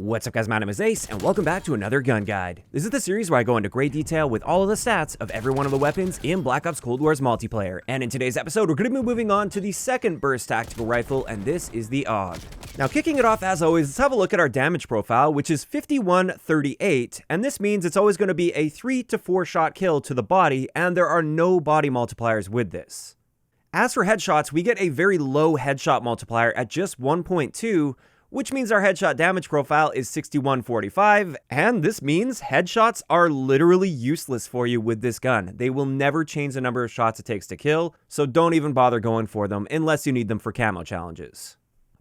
What's up guys, my name is Ace, and welcome back to another gun guide. This is the series where I go into great detail with all of the stats of every one of the weapons in Black Ops Cold War's multiplayer. And in today's episode, we're going to be moving on to the second burst tactical rifle, and this is the AUG. Now kicking it off as always, let's have a look at our damage profile, which is 5138, and this means it's always going to be a 3 to 4 shot kill to the body, and there are no body multipliers with this. As for headshots, we get a very low headshot multiplier at just 1.2, which means our headshot damage profile is 6145, and this means headshots are literally useless for you with this gun. They will never change the number of shots it takes to kill, so don't even bother going for them unless you need them for camo challenges.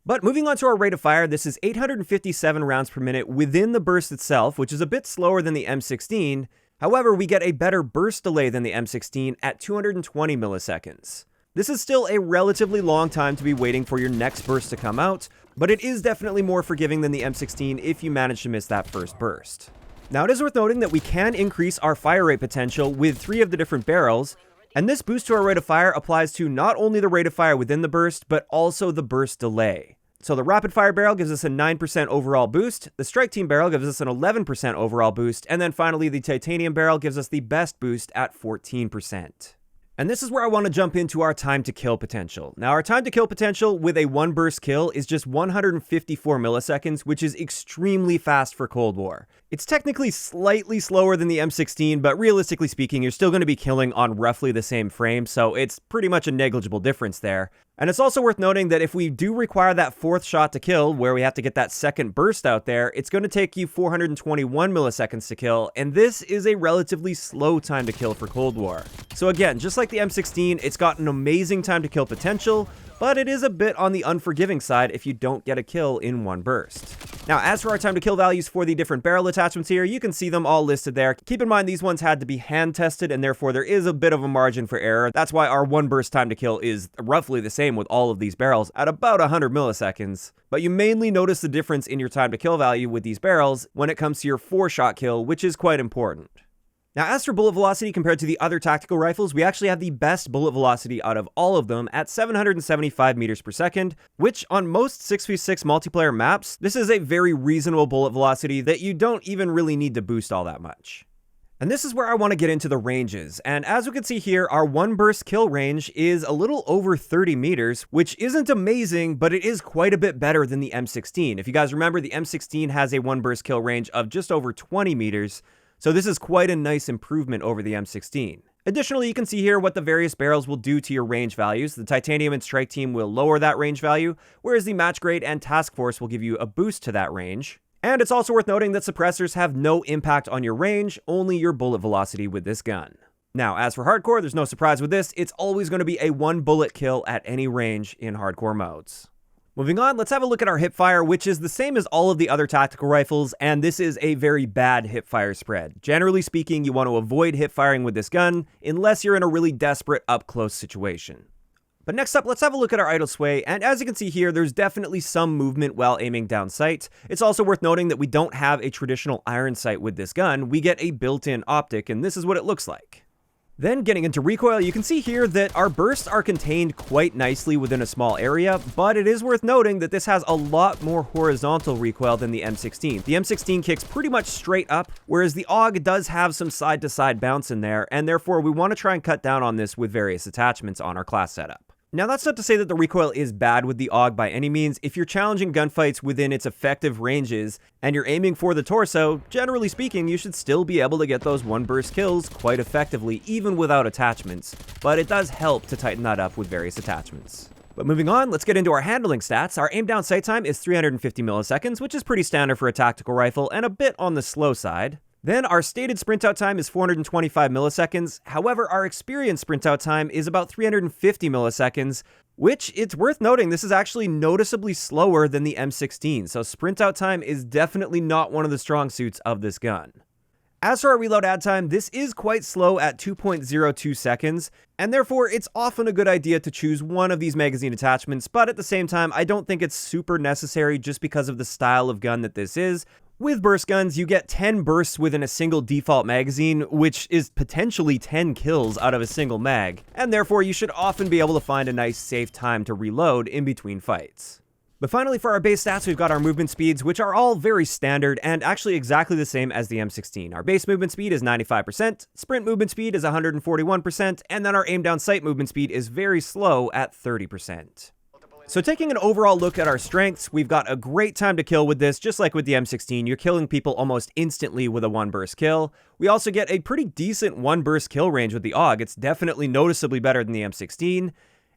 But moving on to our rate of fire, this is 857 rounds per minute within the burst itself, which is a bit slower than the M16. However, we get a better burst delay than the M16 at 220 milliseconds. This is still a relatively long time to be waiting for your next burst to come out, but it is definitely more forgiving than the M16 if you manage to miss that first burst. Now it is worth noting that we can increase our fire rate potential with 3 of the different barrels, and this boost to our rate of fire applies to not only the rate of fire within the burst, but also the burst delay. So the rapid fire barrel gives us a 9% overall boost, the strike team barrel gives us an 11% overall boost, and then finally the titanium barrel gives us the best boost at 14%. And this is where I want to jump into our time to kill potential. Now our time to kill potential with a 1 burst kill is just 154 milliseconds, which is extremely fast for Cold War. It's technically slightly slower than the M16, but realistically speaking, you're still going to be killing on roughly the same frame, so it's pretty much a negligible difference there. And it's also worth noting that if we do require that 4th shot to kill, where we have to get that second burst out there, it's going to take you 421 milliseconds to kill, and this is a relatively slow time to kill for Cold War. So again, just like the M16, it's got an amazing time to kill potential, but it is a bit on the unforgiving side if you don't get a kill in 1 burst. Now, as for our time to kill values for the different barrel attachments here, you can see them all listed there. Keep in mind these ones had to be hand tested, and therefore there is a bit of a margin for error. That's why our 1 burst time to kill is roughly the same with all of these barrels at about 100 milliseconds. But you mainly notice the difference in your time to kill value with these barrels when it comes to your 4 shot kill, which is quite important. Now, as for bullet velocity compared to the other tactical rifles, we actually have the best bullet velocity out of all of them at 775 meters per second, which on most 6v6 multiplayer maps, this is a very reasonable bullet velocity that you don't even really need to boost all that much. And this is where I want to get into the ranges, and as we can see here, our 1 burst kill range is a little over 30 meters, which isn't amazing, but it is quite a bit better than the M16. If you guys remember, the M16 has a 1 burst kill range of just over 20 meters, so this is quite a nice improvement over the M16. Additionally, you can see here what the various barrels will do to your range values. The titanium and strike team will lower that range value, whereas the match grade and task force will give you a boost to that range. And it's also worth noting that suppressors have no impact on your range, only your bullet velocity with this gun. Now, as for hardcore, there's no surprise with this. It's always going to be a 1 bullet kill at any range in hardcore modes. Moving on, let's have a look at our Hipfire, which is the same as all of the other tactical rifles, and this is a very bad Hipfire spread. Generally speaking, you want to avoid hipfiring with this gun, unless you're in a really desperate up-close situation. But next up, let's have a look at our idle sway, and as you can see here, there's definitely some movement while aiming down sight. It's also worth noting that we don't have a traditional iron sight with this gun, we get a built-in optic, and this is what it looks like. Then getting into recoil, you can see here that our bursts are contained quite nicely within a small area, but it is worth noting that this has a lot more horizontal recoil than the M16. The M16 kicks pretty much straight up, whereas the AUG does have some side-to-side bounce in there, and therefore we want to try and cut down on this with various attachments on our class setup. Now, that's not to say that the recoil is bad with the AUG by any means. If you're challenging gunfights within its effective ranges and you're aiming for the torso, generally speaking, you should still be able to get those 1 burst kills quite effectively, even without attachments. But it does help to tighten that up with various attachments. But moving on, let's get into our handling stats. Our aim down sight time is 350 milliseconds, which is pretty standard for a tactical rifle and a bit on the slow side. Then our stated sprint out time is 425 milliseconds. However, our experienced sprint out time is about 350 milliseconds, which it's worth noting this is actually noticeably slower than the M16. So sprint out time is definitely not one of the strong suits of this gun. As for our reload add time, this is quite slow at 2.02 seconds, and therefore it's often a good idea to choose one of these magazine attachments, but at the same time, I don't think it's super necessary just because of the style of gun that this is. With burst guns, you get 10 bursts within a single default magazine, which is potentially 10 kills out of a single mag, and therefore you should often be able to find a nice safe time to reload in between fights. But finally, for our base stats, we've got our movement speeds, which are all very standard and actually exactly the same as the M16. Our base movement speed is 95%, sprint movement speed is 141%, and then our aim down sight movement speed is very slow at 30%. So taking an overall look at our strengths, we've got a great time to kill with this, just like with the M16. You're killing people almost instantly with a one burst kill. We also get a pretty decent one burst kill range with the AUG. It's definitely noticeably better than the M16.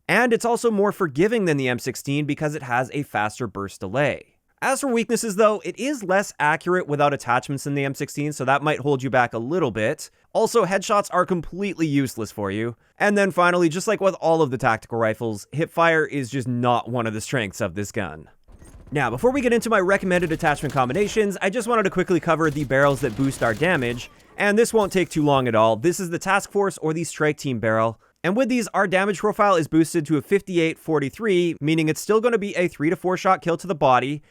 And it's also more forgiving than the M16 because it has a faster burst delay. As for weaknesses though, it is less accurate without attachments than the M16, so that might hold you back a little bit. Also, headshots are completely useless for you. And then finally, just like with all of the tactical rifles, Hipfire is just not one of the strengths of this gun. Now, before we get into my recommended attachment combinations, I just wanted to quickly cover the barrels that boost our damage, and this won't take too long at all. This is the Task Force or the Strike Team barrel. And with these, our damage profile is boosted to a 58-43, meaning it's still going to be a 3 to 4 shot kill to the body.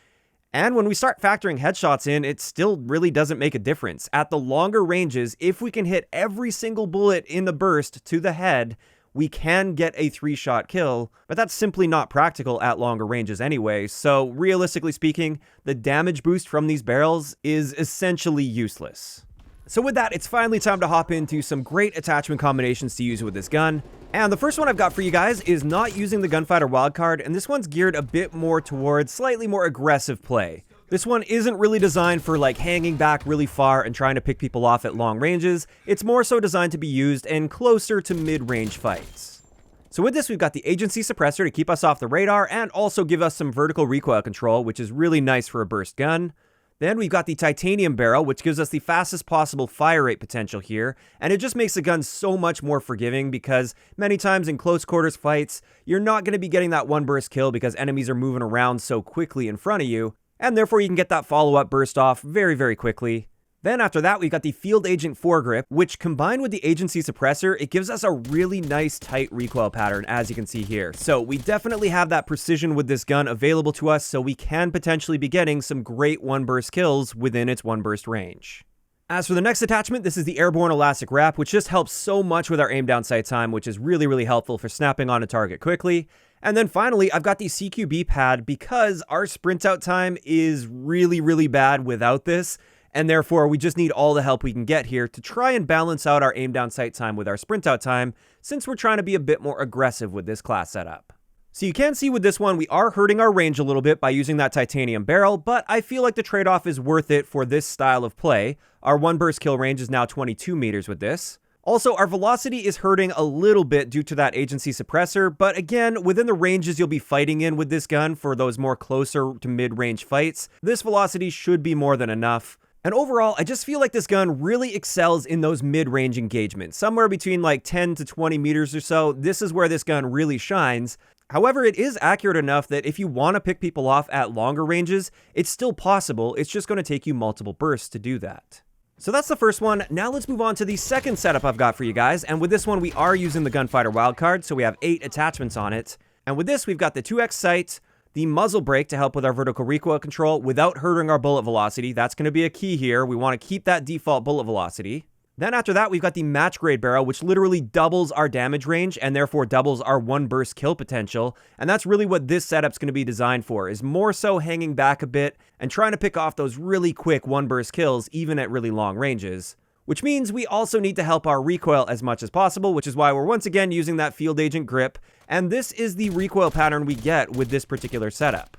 And when we start factoring headshots in, it still really doesn't make a difference. At the longer ranges, if we can hit every single bullet in the burst to the head, we can get a 3-shot kill, but that's simply not practical at longer ranges anyway. So realistically speaking, the damage boost from these barrels is essentially useless. So with that, it's finally time to hop into some great attachment combinations to use with this gun. And the first one I've got for you guys is not using the Gunfighter wildcard, and this one's geared a bit more towards slightly more aggressive play. This one isn't really designed for like hanging back really far and trying to pick people off at long ranges. It's more so designed to be used in closer to mid-range fights. So with this, we've got the Agency Suppressor to keep us off the radar and also give us some vertical recoil control, which is really nice for a burst gun. Then we've got the Titanium barrel, which gives us the fastest possible fire rate potential here, and it just makes the gun so much more forgiving because many times in close quarters fights, you're not going to be getting that one burst kill because enemies are moving around so quickly in front of you, and therefore you can get that follow-up burst off very, very quickly. Then after that, we've got the Field Agent foregrip, which combined with the Agency Suppressor, it gives us a really nice tight recoil pattern, as you can see here. So we definitely have that precision with this gun available to us, so we can potentially be getting some great one-burst kills within its one-burst range. As for the next attachment, this is the Airborne Elastic Wrap, which just helps so much with our aim down sight time, which is really, really helpful for snapping on a target quickly. And then finally, I've got the CQB pad because our sprint out time is really, really bad without this. And therefore, we just need all the help we can get here to try and balance out our aim down sight time with our sprint out time, since we're trying to be a bit more aggressive with this class setup. So you can see with this one, we are hurting our range a little bit by using that titanium barrel, but I feel like the trade-off is worth it for this style of play. Our one burst kill range is now 22 meters with this. Also, our velocity is hurting a little bit due to that Agency Suppressor, but again, within the ranges you'll be fighting in with this gun for those more closer to mid-range fights, this velocity should be more than enough. And overall, I just feel like this gun really excels in those mid-range engagements. Somewhere between like 10 to 20 meters or so, this is where this gun really shines. However, it is accurate enough that if you want to pick people off at longer ranges, it's still possible. It's just going to take you multiple bursts to do that. So that's the first one. Now let's move on to the second setup I've got for you guys. And with this one, we are using the Gunfighter wildcard, so we have 8 attachments on it. And with this, we've got the 2x sight, the muzzle brake to help with our vertical recoil control without hurting our bullet velocity. That's going to be a key here. We want to keep that default bullet velocity. Then after that, we've got the match grade barrel, which literally doubles our damage range and therefore doubles our one burst kill potential. And that's really what this setup's going to be designed for, is more so hanging back a bit and trying to pick off those really quick one burst kills, even at really long ranges. Which means we also need to help our recoil as much as possible, which is why we're once again using that Field Agent grip. And this is the recoil pattern we get with this particular setup.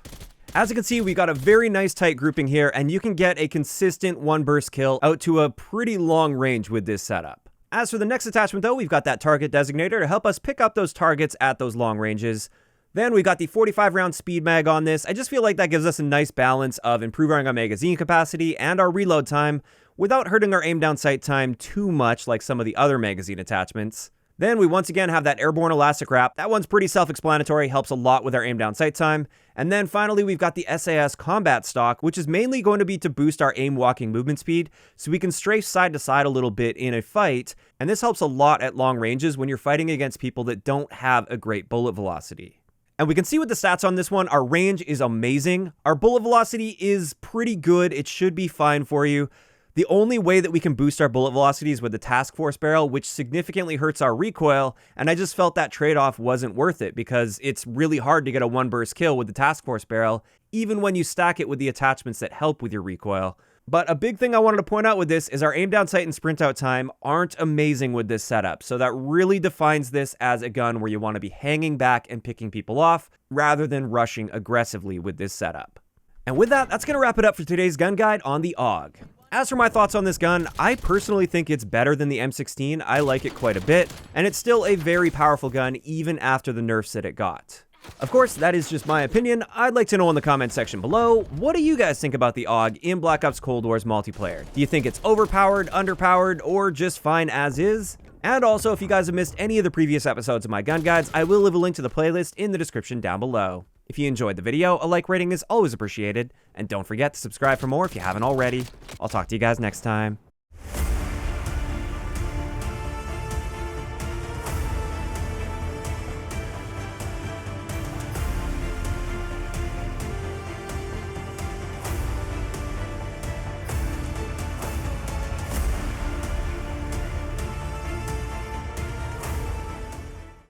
As you can see, we got a very nice tight grouping here, and you can get a consistent one burst kill out to a pretty long range with this setup. As for the next attachment though, we've got that target designator to help us pick up those targets at those long ranges. Then we got the 45 round speed mag on this. I just feel like that gives us a nice balance of improving our magazine capacity and our reload time without hurting our aim down sight time too much like some of the other magazine attachments. Then we once again have that Airborne Elastic Wrap. That one's pretty self-explanatory, helps a lot with our aim down sight time. And then finally, we've got the SAS Combat Stock, which is mainly going to be to boost our aim walking movement speed, so we can strafe side to side a little bit in a fight. And this helps a lot at long ranges when you're fighting against people that don't have a great bullet velocity. And we can see with the stats on this one, our range is amazing. Our bullet velocity is pretty good. It should be fine for you. The only way that we can boost our bullet velocity is with the task force barrel, which significantly hurts our recoil, and I just felt that trade-off wasn't worth it because it's really hard to get a one burst kill with the task force barrel, even when you stack it with the attachments that help with your recoil. But a big thing I wanted to point out with this is our aim down sight and sprint out time aren't amazing with this setup, so that really defines this as a gun where you want to be hanging back and picking people off, rather than rushing aggressively with this setup. And with that, that's going to wrap it up for today's gun guide on the AUG. As for my thoughts on this gun, I personally think it's better than the M16. I like it quite a bit, and it's still a very powerful gun even after the nerfs that it got. Of course, that is just my opinion. I'd like to know in the comment section below, what do you guys think about the AUG in Black Ops Cold War's multiplayer? Do you think it's overpowered, underpowered, or just fine as is? And also, if you guys have missed any of the previous episodes of my gun guides, I will leave a link to the playlist in the description down below. If you enjoyed the video, a like rating is always appreciated, and don't forget to subscribe for more if you haven't already. I'll talk to you guys next time.